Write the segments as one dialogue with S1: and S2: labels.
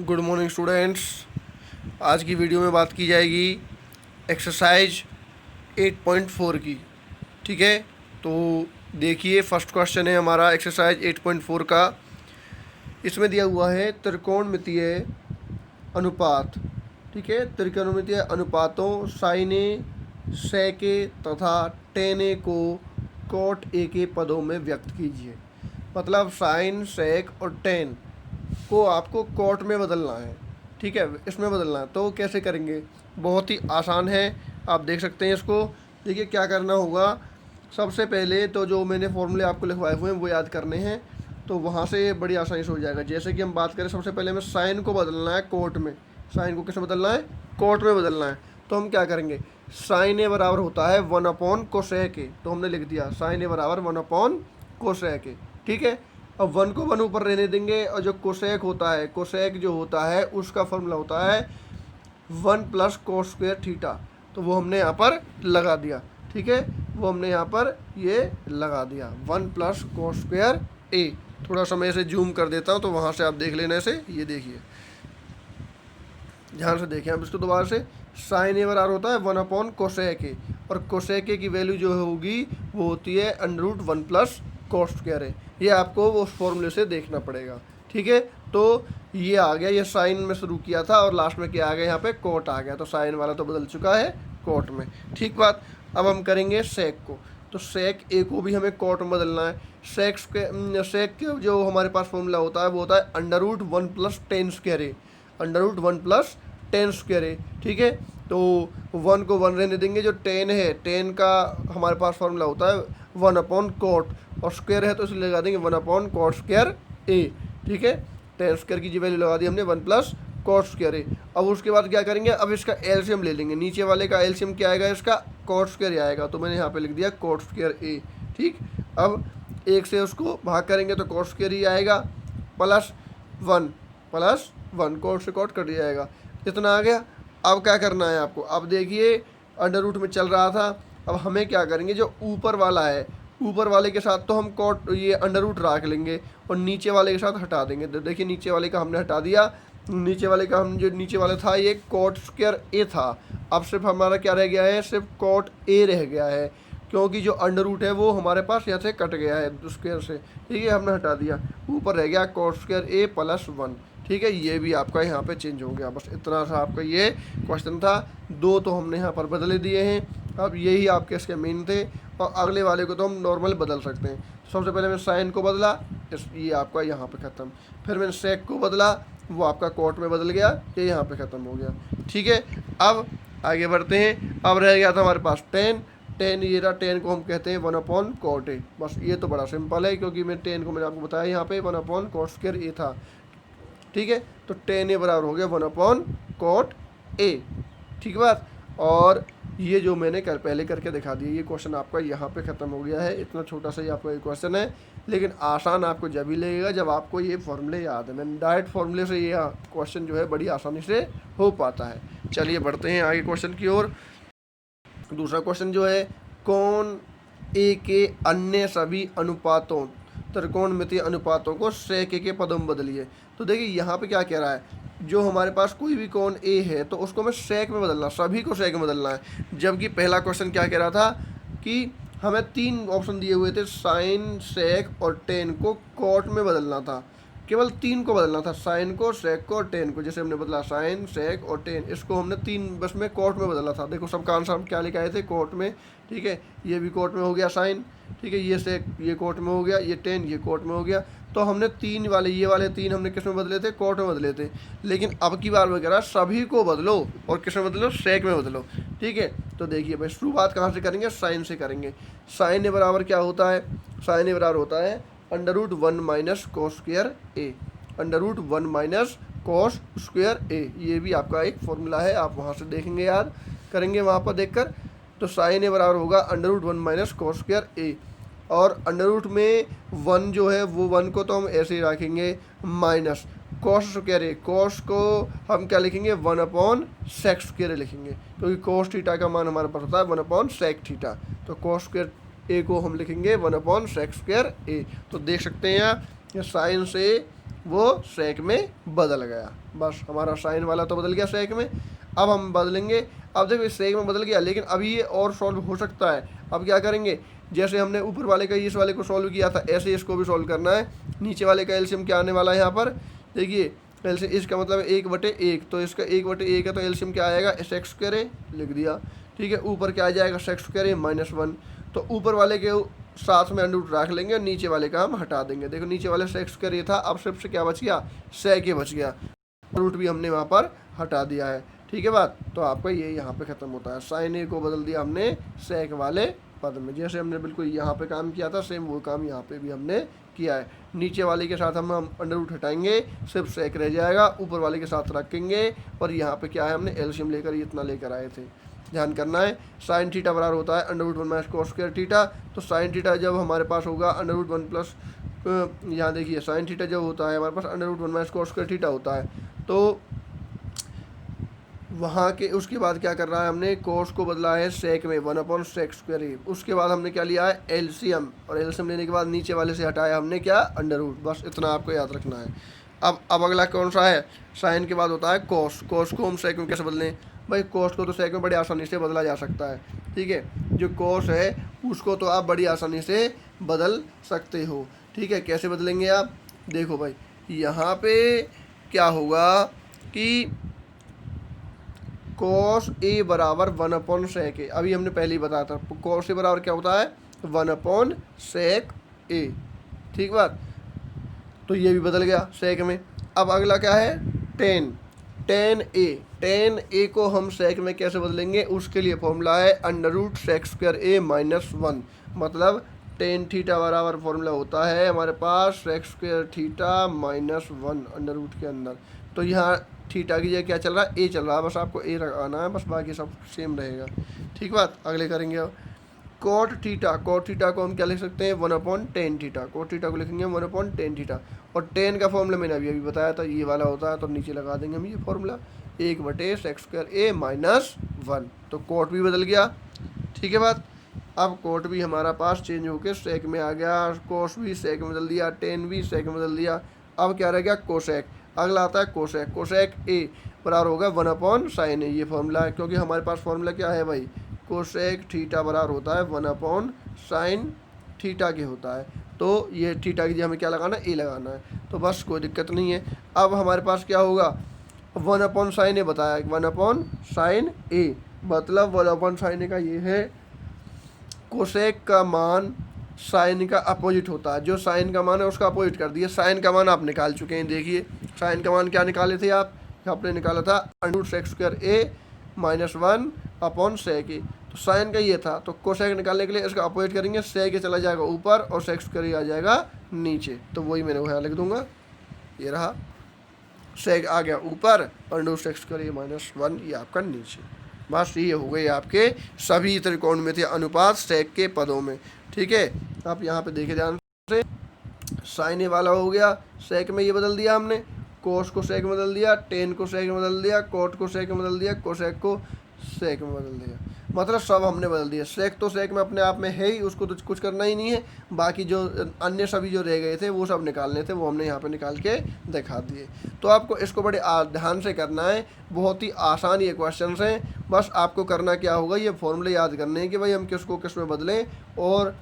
S1: Good morning students. आज की video में बात की जाएगी एक्सरसाइज 8.4 की। ठीक है, तो देखिए फर्स्ट क्वेश्चन है हमारा एक्सरसाइज 8.4 का। इसमें दिया हुआ है त्रिकोणमितीय अनुपात। ठीक है, त्रिकोणमितीय अनुपातों साइन ए, सेक ए तथा टेन ए को कॉट ए के पदों में व्यक्त कीजिए। मतलब साइन, सेक और टेन को आपको कॉट में बदलना है। ठीक है, इसमें बदलना है। तो कैसे करेंगे? बहुत ही आसान है, आप देख सकते हैं इसको। देखिए क्या करना होगा। सबसे पहले तो जो मैंने फॉर्मूले आपको लिखवाए हुए हैं वो याद करने हैं, तो वहाँ से बड़ी आसानी से हो जाएगा। जैसे कि हम बात करें, सबसे पहले हमें साइन को बदलना है कोट में। साइन को किसमें बदलना है? कोट में बदलना है। तो हम क्या करेंगे, साइन ए बराबर होता है 1 अपॉन कोसेक ए। तो हमने लिख दिया साइन ए बराबर 1 अपॉन कोसेक ए। ठीक है, अब 1 को 1 ऊपर रहने देंगे, और जो कोसेक होता है, कोसेक जो होता है उसका फॉर्मूला होता है 1 प्लस कोस स्क्वायर थीटा। तो वो हमने यहाँ पर लगा दिया। ठीक है, वो हमने यहाँ पर ये लगा दिया 1 प्लस कोस स्क्वायर ए। थोड़ा सा मैं इसे जूम कर देता हूँ तो वहाँ से आप देख लेना इसे। ये देखिए, ध्यान से देखें आप इसको दोबारा से। साइन ए बराबर होता है 1 अपॉन कोसेक ए, और कोसेक ए की वैल्यू जो होगी वो होती है √1 प्लस कोस स्क्वायर ए। ये आपको उस फॉर्मूले से देखना पड़ेगा। ठीक है, तो ये आ गया, ये साइन में शुरू किया था और लास्ट में क्या आ गया, यहाँ पे कोट आ गया। तो साइन वाला तो बदल चुका है कोट में। ठीक बात। अब हम करेंगे सेक को। तो सेक ए को भी हमें कोट में बदलना है। सेक के जो हमारे पास फॉर्मूला होता है वो होता है √1 plus ten square a. √1 plus ten square है। ठीक है, तो 1 को 1 रहने देंगे। जो 10 है, 10 का हमारे पास फॉर्मूला होता है 1 अपॉन कोट, और स्क्वायर है तो इसलिए लगा देंगे 1 अपॉन कोट स्क्वायर ए। ठीक है, 10 स्क्वायर की जो वैल्यू लगा दी हमने 1 प्लस कोट स्क्वायर ए। अब उसके बाद क्या करेंगे, अब इसका एलसीएम ले लेंगे। नीचे वाले का एलसीएम क्या आएगा, इसका कोट स्क्वायर आएगा। तो मैंने यहाँ पे लिख दिया कोट स्क्वायर ए। ठीक, अब 1 से उसको भाग करेंगे तो कोट स्क्वायर ही आएगा, प्लस 1 कोट से कोट कट जाएगा। इतना आ गया। अब क्या करना है आपको, अब देखिए अंडर रूट में चल रहा था। अब हमें क्या करेंगे, जो ऊपर वाला है, ऊपर वाले के साथ तो हम कोट ये अंडर रूट रख लेंगे और नीचे वाले के साथ हटा देंगे। तो देखिए नीचे वाले का हमने हटा दिया। नीचे वाले का हम जो नीचे वाला था ये कोट स्क्वायर ए था। अब सिर्फ हमारा क्या रह गया है, सिर्फ कोट ए रह गया है, क्योंकि जो अंडर रूट है वो हमारे पास यहाँ से कट गया है स्क्वायर से। ठीक है, हमने हटा दिया। ऊपर रह गया कोट स्क्वायर ए प्लस 1। ठीक है, ये भी आपका यहाँ पे चेंज हो गया। बस इतना सा आपका ये क्वेश्चन था। 2 तो हमने यहाँ पर बदले दिए हैं। अब यही आपके इसके मेन थे, और अगले वाले को तो हम नॉर्मल बदल सकते हैं। सबसे पहले मैंने साइन को बदला, ये आपका यहाँ पे ख़त्म। फिर मैंने सेक को बदला, वो आपका कोट में बदल गया, ये यहाँ पे ख़त्म हो गया। ठीक है, अब आगे बढ़ते हैं। अब रह गया था हमारे पास 10। ये रहा, 10 को हम कहते हैं 1 अपॉन कोट ए। बस ये तो बड़ा सिंपल है, क्योंकि मैं 10 को मैंने आपको बताया यहाँ पे 1 अपॉन कोट स्क्वायर ए था। ठीक है, तो 10 ए बराबर हो गया 1 अपॉन कोट ए। ठीक बात। और ये जो मैंने पहले करके दिखा दिया, ये क्वेश्चन आपका यहाँ पे ख़त्म हो गया है। इतना छोटा सा ही आपका ये क्वेश्चन है, लेकिन आसान आपको जब ही लगेगा जब आपको ये फॉर्मूले याद है। मैंने डायरेक्ट फॉर्मूले से ये क्वेश्चन जो है बड़ी आसानी से हो पाता है। चलिए बढ़ते हैं आगे क्वेश्चन की ओर। दूसरा क्वेश्चन जो है, कोण ए के अन्य सभी अनुपातों, त्रिकोणमितीय अनुपातों को सेक ए के पदों में बदलिए। तो देखिए यहाँ पे क्या कह रहा है, जो हमारे पास कोई भी कोण ए है तो उसको हमें सेक में बदलना, सभी को सेक में बदलना है। जबकि पहला क्वेश्चन क्या कह रहा था कि हमें 3 ऑप्शन दिए हुए थे, साइन, सेक और टेन को कोट में बदलना था। केवल 3 को बदलना था, साइन को, सेक को और टेन को। जैसे हमने बदला साइन, सेक और टेन, इसको हमने 3 बस में कोट में बदला था। देखो सबका आंसर हम क्या लेके आए थे, कोट में। ठीक है, ये भी कोट में हो गया साइन। ठीक है, ये सेक ये कोट में हो गया, ये टेन ये कोट में हो गया। तो हमने 3 वाले, ये वाले 3 हमने किस में बदले थे, कोट में बदले थे। लेकिन अब की बार वगैरह सभी को बदलो, और किस में बदलो, सेक में बदलो। ठीक है, तो देखिए भाई शुरुआत कहाँ से करेंगे, साइन से करेंगे। साइन ए बराबर क्या होता है, साइन ए बराबर होता है √1 minus cos square a. √1 minus cos square ए, ये भी आपका एक फॉर्मूला है, आप वहाँ से देखेंगे, याद करेंगे वहाँ पर देखकर। तो साइन ए बराबर होगा √1 माइनस कोस स्क्वायर ए, और अंडर रूट में 1 जो है वो 1 को तो हम ऐसे ही रखेंगे माइनस कोस स्क्वायर ए। कोस को हम क्या लिखेंगे, 1 अपॉन सेक स्क्वायर लिखेंगे, क्योंकि कोस थीटा का मान हमारे पास होता है 1 अपॉन सेक थीटा। तो कोस स्क्वायर ए को हम लिखेंगे 1 अपॉन सेक स्क्वायर ए। तो देख सकते हैं आप, साइन से वो सेक में बदल गया। बस हमारा साइन वाला तो बदल गया सेक में। अब हम बदलेंगे, अब देखो इस सेक में बदल गया, लेकिन अभी ये और सॉल्व हो सकता है। अब क्या करेंगे, जैसे हमने ऊपर वाले का इस वाले को सॉल्व किया था, ऐसे इसको भी सॉल्व करना है। नीचे वाले का एलसीएम क्या आने वाला है यहाँ पर, देखिए एलसीएम इसका मतलब 1/1, तो इसका 1/1 है, तो एलसीएम क्या आएगा, सेक्स स्क्वायर ए लिख दिया। ठीक है, ऊपर क्या आ जाएगा, सेक्स स्क्वायर ए -1। तो ऊपर वाले के साथ में अंडर रूट रख लेंगे और नीचे वाले का हम हटा देंगे। देखो नीचे वाले सेक्स स्क्वायर ए था, अब सिर्फ से क्या बच गया, सेक ए बच गया, रूट भी हमने वहाँ पर हटा दिया है। ठीक है बात, तो आपका ये यहाँ पे ख़त्म होता है। साइन ए को बदल दिया हमने सेक वाले पद में, जैसे हमने बिल्कुल यहाँ पे काम किया था सेम वो काम यहाँ पे भी हमने किया है। नीचे वाले के साथ हम अंडर रूट हटाएंगे, सिर्फ सेक रह जाएगा, ऊपर वाले के साथ रखेंगे और यहाँ पे क्या है, हमने एलसीएम लेकर इतना लेकर आए थे। ध्यान करना है, साइन थीटा बराबर होता है under root 1 - cos square theta. तो साइन थीटा जब हमारे पास होगा अंडर रूट 1 प्लस, यहाँ देखिए साइन थीटा जब होता है हमारे पास under root 1 - cos square theta होता है, तो वहाँ के उसके बाद क्या कर रहा है, हमने कोस को बदला है सेक में 1/sec स्क्वायर ए। उसके बाद हमने क्या लिया है, एलसीएम, और एलसीएम लेने के बाद नीचे वाले से हटाया हमने क्या, अंडर रूट। बस इतना आपको याद रखना है। अब अगला कौन सा है, साइन के बाद होता है कोस। कोस को हम सेक में कैसे बदलें, भाई कोस को तो सेक में बड़ी आसानी से बदला जा सकता है। ठीक है, जो कोस है उसको तो आप बड़ी आसानी से बदल सकते हो। ठीक है, कैसे बदलेंगे आप, देखो भाई यहाँ पे क्या होगा कि cos ए बराबर 1/sec ए, अभी हमने पहले ही बताया था cos ए बराबर क्या होता है, 1/sec ए। ठीक बात, तो ये भी बदल गया सेक में। अब अगला क्या है, tan ए को हम सेक में कैसे बदलेंगे, उसके लिए फॉर्मूला है under root sec square a -1, मतलब tan थीटा बराबर फॉर्मूला होता है हमारे पास sec square theta -1 under root के अंदर। तो यहाँ थीटा की जगह क्या चल रहा है, ए चल रहा है, बस आपको ए लगाना है, बस बाकी सब सेम रहेगा। ठीक बात, अगले करेंगे अब कोट थीटा को हम क्या लिख सकते हैं, 1/tan थीटा। कोट थीटा को लिखेंगे 1/tan थीटा, और टेन का फॉर्मूला मैंने अभी बताया था, ये वाला होता है, तो नीचे लगा देंगे हम ये फॉर्मूला 1/sec स्क्वायर ए -1। तो कोट भी बदल गया। ठीक है बात, अब कोट भी हमारा पास चेंज होकर सेक में आ गया, कोस भी सेक में बदल दिया, टेन भी सेक में बदल दिया। अब क्या रह गया, कोसेक। अगला आता है कोसेक। कोसेक ए बराबर होगा 1/sin ए, ये फॉर्मूला है, क्योंकि हमारे पास फॉर्मूला क्या है भाई, कोसेक थीटा बराबर होता है 1/sin थीटा के होता है। तो ये थीटा की जगह हमें क्या लगाना है, ए लगाना है, तो बस कोई दिक्कत नहीं है। अब हमारे पास क्या होगा, 1/sin ए बताया, 1/sin ए मतलब 1/sin ए का ये है, कोसेक का मान साइन का अपोजिट होता है, जो साइन का मान है उसका अपोजिट कर दिया। साइन का मान आप निकाल चुके हैं, देखिए साइन का मान क्या निकाले थे आप, आपने निकाला था अंडर सेक स्क्वायर ए -1/sec ए, तो साइन का ये था, तो कोसेक निकालने के लिए इसका अपोजिट करेंगे, सेक ए चला जाएगा ऊपर और सेक स्क्वायर आ जाएगा नीचे, तो वही मैंने वहाँ लिख दूंगा, ये रहा सेक आ गया ऊपर, अंडर सेक स्क्वायर ए -1 ये आपका नीचे। बस ये हो गए आपके सभी त्रिकोणमितीय अनुपात सेक के पदों में। ठीक है, आप यहाँ पे देखे ध्यान से, साइन ए वाला हो गया, सेक में ये बदल दिया हमने, कोस को सेक में बदल दिया, टेन को सेक में बदल दिया, कोट को सेक में बदल दिया, कोसेक को सेक में बदल दिया, मतलब सब हमने बदल दिया। सेक तो सेक में अपने आप में है ही, उसको तो कुछ करना ही नहीं है, बाकी जो अन्य सभी जो रह गए थे वो सब निकालने थे, वो हमने यहाँ पे निकाल के दिखा दिए। तो आपको इसको बड़े ध्यान से करना है, बहुत ही आसान ये क्वेश्चन हैं। बस आपको करना क्या होगा, ये फॉर्मूले याद करने हैं कि भाई हम किसको किस में बदलें, और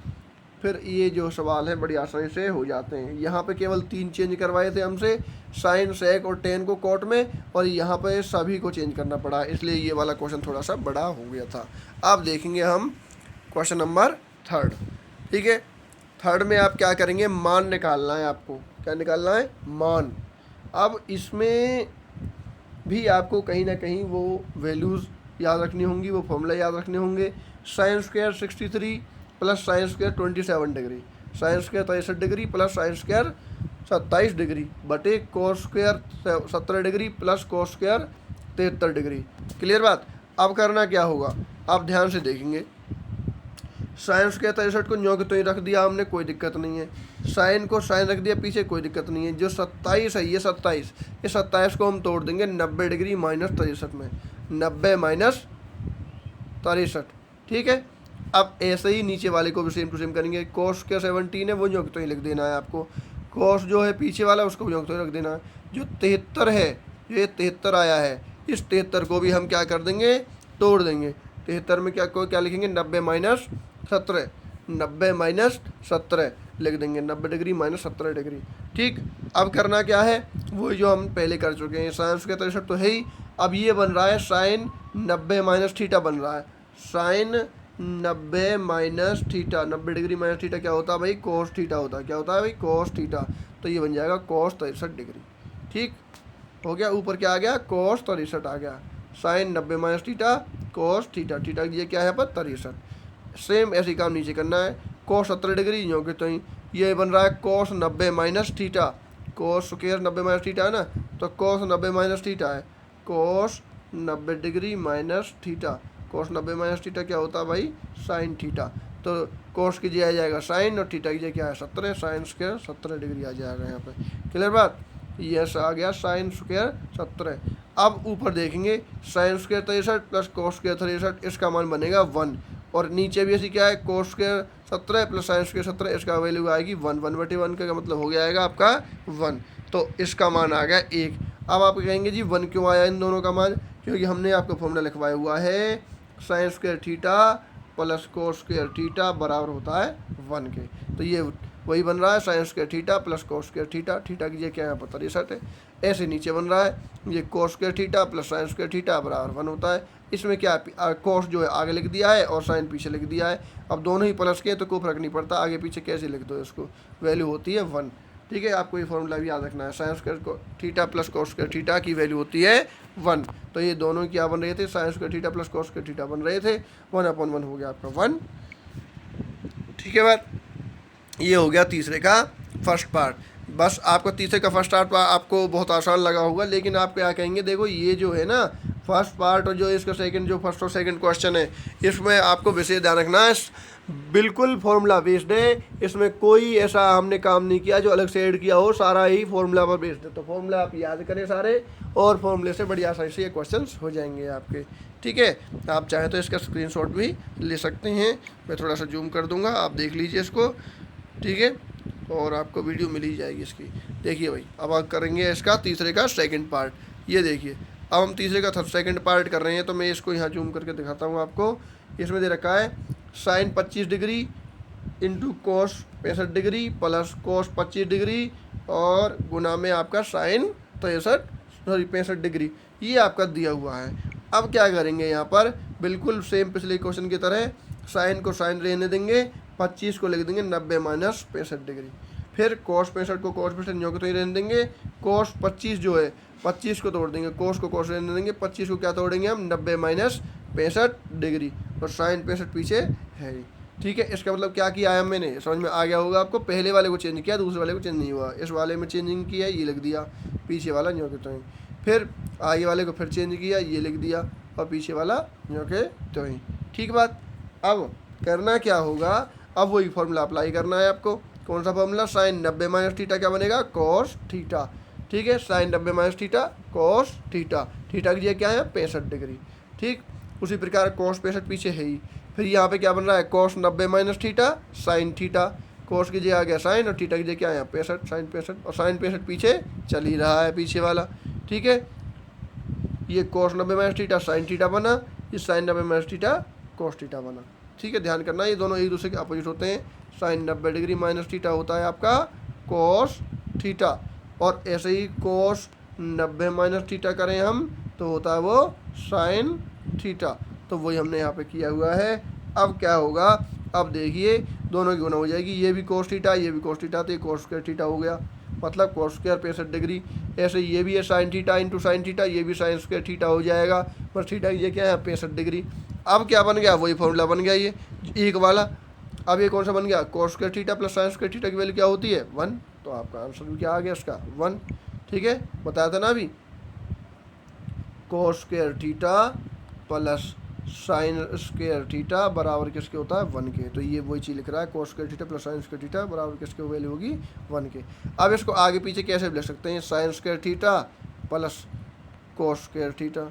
S1: फिर ये जो सवाल है बड़ी आसानी से हो जाते हैं। यहाँ पे केवल 3 चेंज करवाए थे हमसे, साइन सेक और टेन को कोट में, और यहाँ पे सभी को चेंज करना पड़ा, इसलिए ये वाला क्वेश्चन थोड़ा सा बड़ा हो गया था। अब देखेंगे हम क्वेश्चन नंबर 3। ठीक है, 3 में आप क्या करेंगे, मान निकालना है आपको। क्या निकालना है, मान। अब इसमें भी आपको कहीं ना कहीं वो वैल्यूज़ याद रखनी होंगी, वो फॉर्मूला याद रखने होंगे। Sine square 63 plus sine square 27 degree, sine square 63 degree plus sine square 27 degree बटे cos square 17 degree plus cos square 73 degree. Clear बात। अब करना क्या होगा, आप ध्यान से देखेंगे, साइन स्क्वायर 63 को न्यों के तो ही रख दिया हमने, कोई दिक्कत नहीं है। साइन को साइन रख दिया पीछे, कोई दिक्कत नहीं है। जो 27 है, ये 27 को हम तोड़ देंगे 90 डिग्री -63 में, 90 - 63। ठीक है, अब ऐसे ही नीचे वाले को भी सेम टू सेम करेंगे। कोस के 17 है, वो न्यों के तो ही लिख देना है आपको, कॉस जो है पीछे वाला उसको भी योगते हुए रख देना है। जो 73 है, जो ये 73 आया है, इस 73 को भी हम क्या कर देंगे, तोड़ देंगे। 73 में क्या लिखेंगे, 90 माइनस 17, 90 माइनस 17 लिख देंगे, 90 डिग्री माइनस 17 डिग्री। ठीक, अब करना क्या है, वो जो हम पहले कर चुके हैं, साइन स्क्वायर 63 तो है ही। अब ये बन रहा है साइन 90 माइनस थीटा बन रहा है, sine 90 minus theta, 90 degree minus theta क्या होता है भाई, कोस थीटा होता है। क्या होता है भाई, कोस थीटा। तो ये बन जाएगा कोस 63 डिग्री। ठीक हो गया, ऊपर क्या आ गया, कोस 63 आ गया, sine 90 minus theta cos theta, theta ये क्या है पर 63। सेम ऐसे काम नीचे करना है, कोस 70 डिग्री जो कि तो ये बन रहा है कोस 90 minus theta, cos square 90 minus theta है ना, तो कोस 90 माइनस थीटा है, कोस 90 डिग्री माइनस थीटा, कोस 90 माइनस थीटा क्या होता है भाई, साइन थीटा। तो कोस की जगह आ जाएगा साइन और थीटा की जगह क्या है 17, साइन स्क्वायर 17 डिग्री आ जाएगा यहाँ पे। क्लियर बात, यस आ गया साइन स्क्वायर 17। अब ऊपर देखेंगे sign square 63 plus cos square 63, इसका मान बनेगा 1। और नीचे भी ऐसी क्या है, कोस स्क्वायर 17 प्लस साइन स्क्वायर 17, इसका वैल्यू आएगी 1, 1/1 का मतलब हो गया आएगा आपका 1। तो इसका मान आ गया 1। अब आप कहेंगे जी 1 क्यों आया इन दोनों का मान, क्योंकि हमने आपको फॉर्मूला लिखवाया हुआ है sign square theta plus cos square theta बराबर होता है 1 के। तो ये वही बन रहा है sign square theta plus cos square theta, theta की जगह क्या यहाँ पर 63 है। ऐसे नीचे बन रहा है ये cos square theta plus sine square theta बराबर 1 होता है। इसमें क्या कोस जो है आगे लिख दिया है और साइन पीछे लिख दिया है। अब दोनों ही प्लस के तो कोई फर्क नहीं पड़ता, आगे पीछे कैसे लिख दो इसको, वैल्यू होती है 1। ठीक है, आपको ये फॉर्मूला भी याद रखना है, sign square theta plus cos square theta की वैल्यू होती है 1। तो ये दोनों क्या बन रहे थे, sign square theta plus cos square theta बन रहे थे, 1/1 हो गया आपका 1। ठीक है बात, ये हो गया तीसरे का फर्स्ट पार्ट। बस आपको तीसरे का फर्स्ट पार्ट आपको बहुत आसान लगा होगा, लेकिन आप क्या कहेंगे, देखो ये जो है ना फर्स्ट पार्ट और जो इसका सेकंड, जो फर्स्ट और सेकंड क्वेश्चन है, इसमें आपको विशेष ध्यान रखना है, बिल्कुल फॉर्मूला बेस्ड है, इसमें कोई ऐसा हमने काम नहीं किया जो अलग से ऐड किया हो, सारा ही फॉर्मूला पर बेस्ड है। तो फॉर्मूला आप याद करें सारे, और फॉर्मूले से बड़ी आसानी से ये क्वेश्चन हो जाएंगे आपके। ठीक है, आप चाहें तो इसका स्क्रीनशॉट भी ले सकते हैं, मैं थोड़ा सा जूम कर दूंगा, आप देख लीजिए इसको। ठीक है, और आपको वीडियो मिल ही जाएगी इसकी। देखिए भाई, अब आप करेंगे इसका तीसरे का सेकंड पार्ट। ये देखिए, अब हम तीसरे का सेकंड पार्ट कर रहे हैं, तो मैं इसको यहाँ जूम करके दिखाता हूँ आपको। इसमें दे रखा है sine 25 degree into cos 65 degree plus cos 25 degree और गुना में आपका साइन 65 डिग्री, ये आपका दिया हुआ है। अब क्या करेंगे यहाँ पर, बिल्कुल सेम पिछले क्वेश्चन की तरह साइन को साइन रहने देंगे, 25 को लिख देंगे 90 माइनस 65 डिग्री, फिर कोस 65 को कोस 65 जो तो ही रहने देंगे, कोस 25 जो है 25 को तोड़ देंगे, कोस को कोस रहने देंगे, 25 को क्या तोड़ेंगे हम, 90 माइनस 65 डिग्री, और साइन 65 पीछे है ही। ठीक है, इसका मतलब क्या किया है मैंने, समझ में आ गया होगा आपको। पहले वाले को चेंज किया, दूसरे वाले को चेंज नहीं हुआ, इस वाले में चेंजिंग किया ये लिख दिया, पीछे वाला जो के तो ही, फिर आगे वाले को फिर चेंज किया ये लिख दिया, और पीछे वाला जो के तो ही। ठीक बात, अब करना क्या होगा, अब वही फॉर्मूला अप्लाई करना है आपको। कौन सा फॉर्मूला, साइन 90 माइनस थीटा क्या बनेगा, कोस थीटा। ठीक है, sine 90 minus theta cos theta, theta की जगह क्या है 65 डिग्री। ठीक, उसी प्रकार कोस 65 पीछे है ही, फिर यहाँ पे क्या बन रहा है, कोस 90 माइनस थीटा साइन थीटा, कोस की जगह आ गया साइन और थीटा की जगह क्या है 65, साइन 65, और साइन 65 पीछे चल ही रहा है पीछे वाला। ठीक है, ये cos 90 minus theta sine theta बना, ये sine 90 minus theta cos theta बना। ठीक है, ध्यान करना ये दोनों एक दूसरे के अपोजिट होते हैं। साइन 90 डिग्री माइनस थीटा होता है आपका कोस थीटा, और ऐसे ही कोस 90 माइनस थीटा करें हम तो होता है वो साइन थीटा। तो वही हमने यहाँ पे किया हुआ है। अब क्या होगा, अब देखिए दोनों की गुना हो जाएगी, ये भी कोस थीटा ये भी कोस थीटा, तो ये कोस स्क्वायर थीटा हो गया, मतलब कोस स्क्वायर 65 डिग्री। ऐसे ये भी है sine theta into sine theta, ये भी साइन स्क्वायर थीटा हो जाएगा, पर थीटा ये क्या है 65 डिग्री। अब क्या बन गया, वही फॉर्मूला बन गया ये एक वाला। अब ये कौन सा बन गया, cos square theta plus sine square theta की वैल्यू क्या होती है 1, तो आपका आंसर भी क्या आ गया इसका 1। ठीक है, बताया था ना अभी, cos square theta plus sine square theta बराबर किसके होता है 1 के। तो ये वही चीज़ लिख रहा है, cos square theta plus sine square theta बराबर किसके वैल्यू होगी 1 के। अब इसको आगे पीछे कैसे भी लिख सकते हैं, sign square theta plus cos square theta,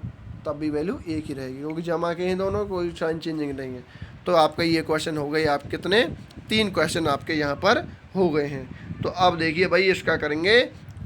S1: तब भी वैल्यू एक ही रहेगी, क्योंकि जमा के हैं दोनों, कोई साइन चेंजिंग नहीं है। तो आपका ये क्वेश्चन हो गए, आप कितने 3 क्वेश्चन आपके यहाँ पर हो गए हैं। तो अब देखिए भाई इसका करेंगे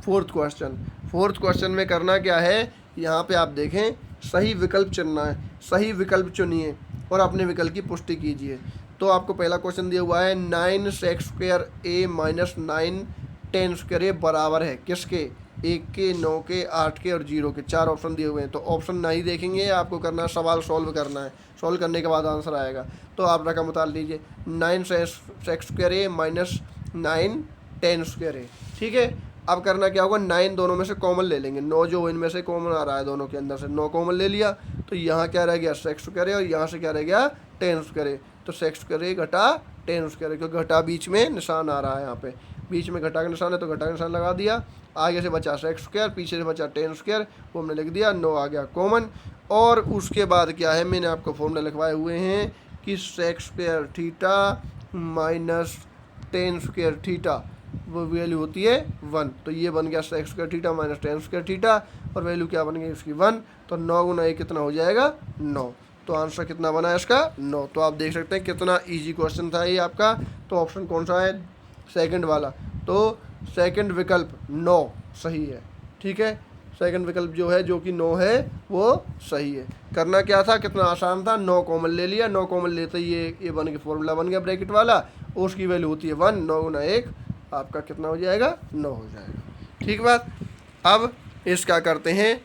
S1: फोर्थ क्वेश्चन। फोर्थ क्वेश्चन में करना क्या है, यहाँ पे आप देखें सही विकल्प चुनना है, सही विकल्प चुनिए और अपने विकल्प की पुष्टि कीजिए। तो आपको पहला क्वेश्चन दिया हुआ है 9 सेक्स स्क्वायर ए माइनस 9 10 स्क्वायर ए बराबर है किसके, 1 के, 9 के, 8 के और 0 के। चार ऑप्शन दिए हुए हैं, तो ऑप्शन नहीं देखेंगे, आपको करना है सवाल सॉल्व करना है, सॉल्व करने के बाद आंसर आएगा। तो आप रकम उतार लीजिए 9 सेक्स स्क्वायर ए माइनस 9 10 स्क्वायर ए। ठीक है, अब करना क्या होगा, 9 दोनों में से कॉमन ले लेंगे, 9 जो इनमें से कॉमन आ रहा है दोनों के अंदर से 9 कॉमन ले लिया, तो यहाँ क्या रह गया सेक्स स्क्वायर ए और यहाँ से क्या रह गया 10 स्क्वायर ए। तो सेक्स स्क्वायर ए घटा 10 स्क्वायर ए, क्योंकि घटा बीच में निशान आ रहा है, यहाँ पे बीच में घटा का निशान है तो घटा का निशान लगा दिया। आगे से बचा सेक्स स्क्वायर, पीछे से बचा 10 स्क्वायर, वो हमने लिख दिया, 9 आ गया कॉमन। और उसके बाद क्या है, मैंने आपको फॉर्मूला लिखवाए हुए हैं कि sex square theta minus 10 square theta वो वैल्यू होती है 1। तो ये बन गया sex square theta minus 10 square theta और वैल्यू क्या बन गई इसकी 1। तो 9 गुना 1 कितना हो जाएगा 9। तो आंसर कितना बना है इसका 9। तो आप देख सकते हैं कितना इजी क्वेश्चन था ये आपका। तो ऑप्शन कौन सा है, सेकंड वाला। तो सेकंड विकल्प 9 सही है। ठीक है, सेकंड विकल्प जो है जो कि 9 है वो सही है। करना क्या था, कितना आसान था, 9 कॉमन ले लिया, 9 कॉमन लेते ही ये बन के फॉर्मूला बन गया ब्रैकेट वाला, उसकी वैल्यू होती है 1। 9 गुना 1 आपका कितना हो जाएगा 9 हो जाएगा। ठीक बात। अब इसका करते हैं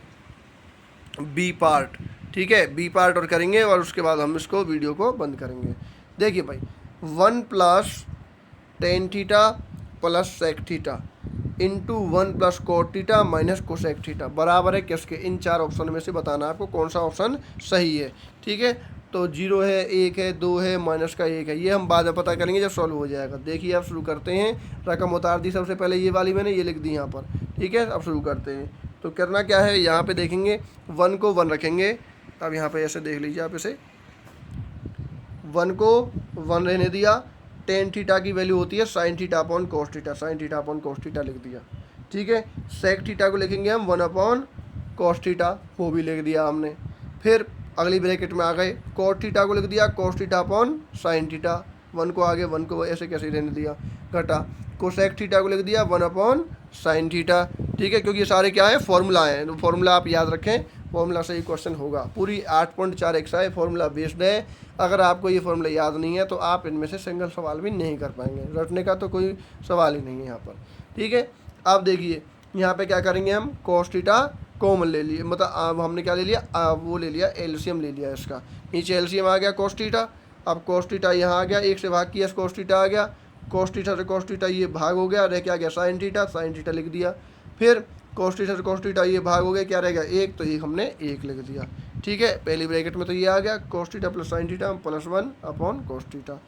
S1: बी पार्ट। ठीक है, बी पार्ट और करेंगे और उसके बाद हम इसको वीडियो को बंद करेंगे। देखिए भाई 1 plus tan theta plus sec theta into 1 plus cot theta minus cosec theta बराबर है किसके, इन चार ऑप्शन में से बताना है आपको कौन सा ऑप्शन सही है। ठीक है, तो 0 है, 1 है, 2 है, माइनस का 1 है, ये हम बाद में पता करेंगे जब सॉल्व हो जाएगा। देखिए अब शुरू करते हैं, रकम उतार दी सबसे पहले ये वाली मैंने, ये लिख दी यहाँ पर। ठीक है, अब शुरू करते हैं। तो करना क्या है, यहाँ पे देखेंगे 1 को 1 रखेंगे। अब यहाँ पे ऐसे देख लीजिए आप, इसे 1 को 1 रहने दिया। टेन थीटा की वैल्यू होती है sine theta upon cos theta, sine theta upon cos theta लिख दिया। ठीक है, सेक थीटा को लिखेंगे हम 1 अपॉन कोस थीटा, वो भी लिख दिया हमने। फिर अगली ब्रैकेट में आ गए, कोस थीटा को लिख दिया cos theta upon sine theta, 1 को आगे 1 को ऐसे कैसे रहने दिया, घटा। कोसेक थीटा को लिख दिया 1 अपॉन साइन थीटा। ठीक है, क्योंकि ये सारे क्या है फॉर्मूला है, तो फॉर्मूला आप याद रखें, फॉर्मूला से ही क्वेश्चन होगा। पूरी 8.4 एक्साइज फॉर्मूला बेस्ड है। अगर आपको ये फॉर्मूला याद नहीं है तो आप इनमें से सिंगल सवाल भी नहीं कर पाएंगे, रटने का तो कोई सवाल ही नहीं है यहाँ पर। ठीक है, आप देखिए यहाँ पे क्या करेंगे हम, cos थीटा कॉमन ले लिए, मतलब अब हमने क्या ले लिया, वो ले लिया एलसीएम ले लिया इसका। नीचे एलसीएम आ गया cos थीटा, अब cos थीटा यहाँ आ गया, 1 से भाग किया cos थीटा आ गया, cos थीटा से cos थीटा ये भाग हो गया, रह क्या गया साइन थीटा लिख दिया। फिर cos थीटा से cos थीटा ये भाग हो गया, क्या रहेगा 1, तो ये हमने 1 लिख दिया। ठीक है, पहली ब्रैकेट में तो ये आ गया cos theta plus sine theta plus 1 upon cos theta.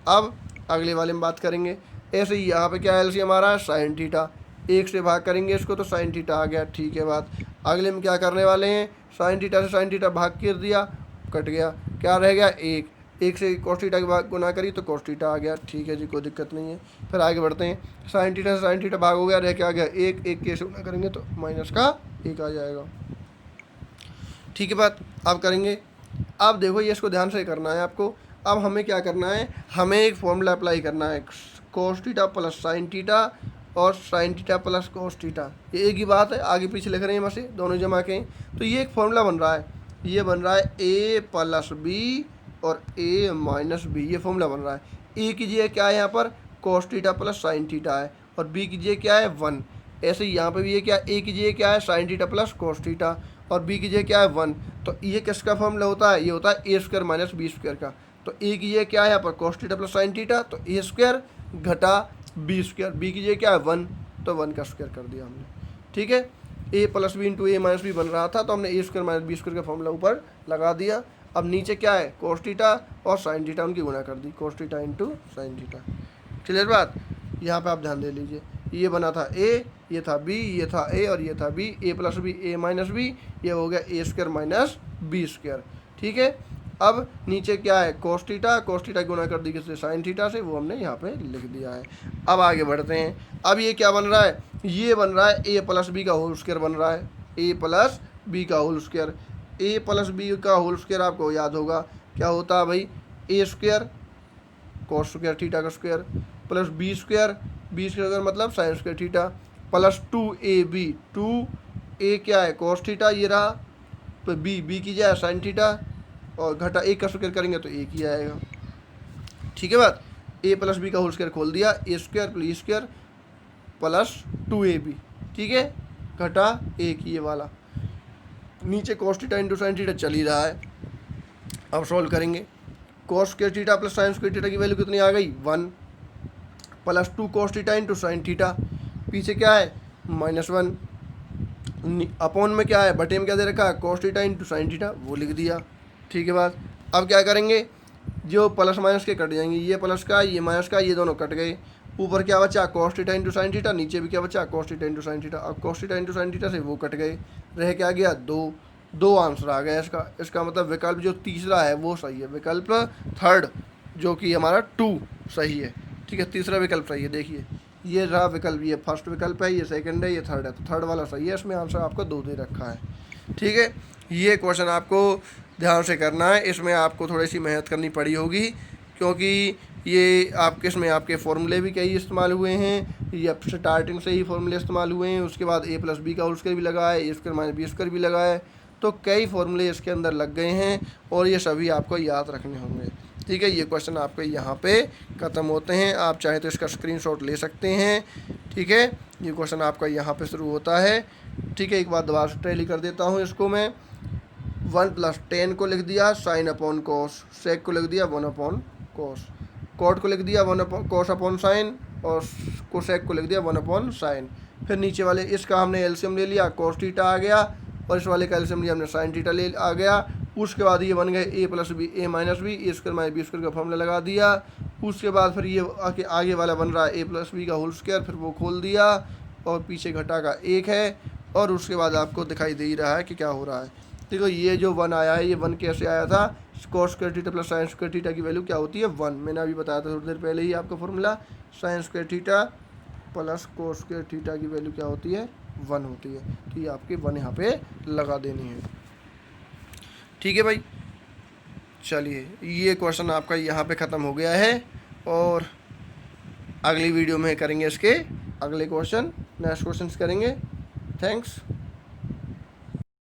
S1: अब अगले वाले में बात करेंगे, ऐसे ही यहाँ पे क्या एलसीएम आ रहा है साइन थीटा, 1 से भाग करेंगे इसको तो साइन थीटा आ गया। ठीक है बात, अगले में क्या करने वाले हैं, साइन थीटा से साइन थीटा भाग कर दिया, कट गया, क्या रह गया 1, 1 से cos थीटा की भाग गुना करी तो cos थीटा आ गया। ठीक है जी, कोई दिक्कत नहीं है। फिर आगे बढ़ते हैं, साइन थीटा से साइन थीटा भाग हो गया, रह क्या आ गया 1, 1 के से गुना करेंगे तो माइनस का 1 आ जाएगा। ठीक है बात, अब करेंगे। अब देखो ये इसको ध्यान से करना है आपको। अब हमें क्या करना है, हमें एक फॉर्मूला अप्लाई करना है, cos theta plus sine theta और sine theta plus cos theta, ये एक ही बात है, आगे पीछे लिख रहे हैं बस दोनों जमा के। तो ये एक फॉर्मूला बन रहा है, ये बन रहा है a प्लस बी और a माइनस बी, ये फॉर्मूला बन रहा है। a कीजिए क्या है यहाँ पर cos theta plus sine theta है और b कीजिए क्या है 1। ऐसे ही यहाँ पे भी ये क्या, a कीजिए क्या है sign theta plus cos theta और b कीजिए क्या है 1। तो ये किसका फॉर्मूला होता है, ये होता है a square minus B square का। तो a कीजिए क्या है यहाँ पर cos theta plus sine theta, तो a स्क्वायर घटा बी स्क्वायर, बी कीजिए क्या है 1, तो 1 का स्क्वायर कर दिया हमने। ठीक है, a plus b into a minus b बन रहा था तो हमने a square minus B square का फॉर्मूला ऊपर लगा दिया। अब नीचे क्या है cos थीटा और साइन थीटा, उनकी गुना कर दी, cos theta into sine theta. Clear बात, यहाँ पे आप ध्यान दे लीजिए, ये बना था a, ये था b, ये था a और ये था b, a plus b a minus b, ये हो गया a square minus B square. ठीक है, अब नीचे क्या है cos थीटा गुना कर दी किससे साइन थीटा से, वो हमने यहाँ पे लिख दिया है। अब आगे बढ़ते हैं, अब ये क्या बन रहा है, ये बन रहा है a प्लस बी का होल स्क्वायर बन रहा है, a प्लस बी का whole square. a plus b का होल स्क्वायर आपको याद होगा क्या होता है भाई, a square cos square theta का square plus b square b square मतलब sine square theta plus 2ab, 2a क्या है कॉस थीटा ये रहा, तो बी की जाए साइन थीटा, और घटा एक का स्क्वायर करेंगे तो एक ही आएगा। ठीक है बात, a प्लस बी का होल स्क्वायर खोल दिया, a square plus square plus 2ab, ठीक है, घटा एक ये वाला, नीचे cos theta into sine theta चल ही रहा है। अब सॉल्व करेंगे, cos square theta plus sine square theta की वैल्यू कितनी आ गई 1, plus 2 cos theta into sine theta, पीछे क्या है -1, अपॉन में क्या है बटे में क्या दे रखा है cos theta into sine theta, वो लिख दिया। ठीक है बात, अब क्या करेंगे, जो प्लस माइनस के कट जाएंगे, ये प्लस का ये माइनस का ये दोनों कट गए, ऊपर क्या बचा cos theta into sine theta, नीचे भी क्या बचा cos theta into sine theta. अब cos theta into sine theta से वो कट गए, रह क्या गया 2, 2 आंसर आ गया इसका। इसका मतलब विकल्प जो तीसरा है वो सही है, विकल्प थर्ड जो कि हमारा 2 सही है। ठीक है, तीसरा विकल्प सही है। देखिए ये रहा विकल्प, ये फर्स्ट विकल्प है, ये सेकंड है, ये थर्ड है, तो थर्ड वाला सही है, इसमें आंसर आपको 2 दे रखा है। ठीक है, ये क्वेश्चन आपको ध्यान से करना है, इसमें आपको थोड़ी सी मेहनत करनी पड़ी होगी, क्योंकि ये आपके इसमें आपके फॉर्मूले भी कई इस्तेमाल हुए हैं, ये स्टार्टिंग से ही फॉर्मूले इस्तेमाल हुए हैं, उसके बाद a प्लस बी का होल स्क्वायर भी लगा है, ए स्क्वायर माइनस बी स्क्वायर भी लगा है, तो कई फॉर्मूले इसके अंदर लग गए हैं और ये सभी आपको याद रखने होंगे। ठीक है, ये क्वेश्चन आपके यहाँ पे ख़त्म होते हैं, आप चाहे तो इसका स्क्रीनशॉट ले सकते हैं। ठीक है, ये क्वेश्चन आपका यहाँ पे शुरू होता है। ठीक है, एक बार दोबारा से टैली कर देता हूँ इसको मैं, 1 + 10 को लिख दिया साइन अपॉन कॉस, सेक को लिख दिया 1 अपॉन कॉस, कॉट को लिख दिया 1 अपॉन कॉस अपॉन साइन, और कोसेक को लिख दिया 1 अपॉन साइन। फिर नीचे वाले इसका हमने एलसीएम ले लिया, कॉस थीटा आ गया, और इस वाले का एलसीएम लिया हमने साइन थीटा ले आ गया। उसके बाद ये बन गए a plus B, A minus B, A square minus B square का फॉर्मूला लगा दिया। उसके बाद फिर ये आगे वाला बन रहा है a प्लस बी का होल स्क्वायर, फिर वो खोल दिया, और पीछे घटा का 1 है, और उसके बाद आपको दिखाई दे ही रहा है कि क्या हो रहा है। देखो ये जो 1 आया है, ये 1 कैसे आया था, cos square theta plus sine square theta की वैल्यू क्या होती है 1, मैंने अभी बताया था थोड़ी देर पहले ही आपका formula, sign square theta plus cos square theta की वैल्यू क्या होती है 1 होती है। तो ये आपकी 1 यहाँ पे लगा देनी है। ठीक है भाई, चलिए ये क्वेश्चन आपका यहाँ पे ख़त्म हो गया है, और अगली वीडियो में करेंगे इसके अगले क्वेश्चन, नेक्स्ट क्वेश्चन करेंगे। थैंक्स।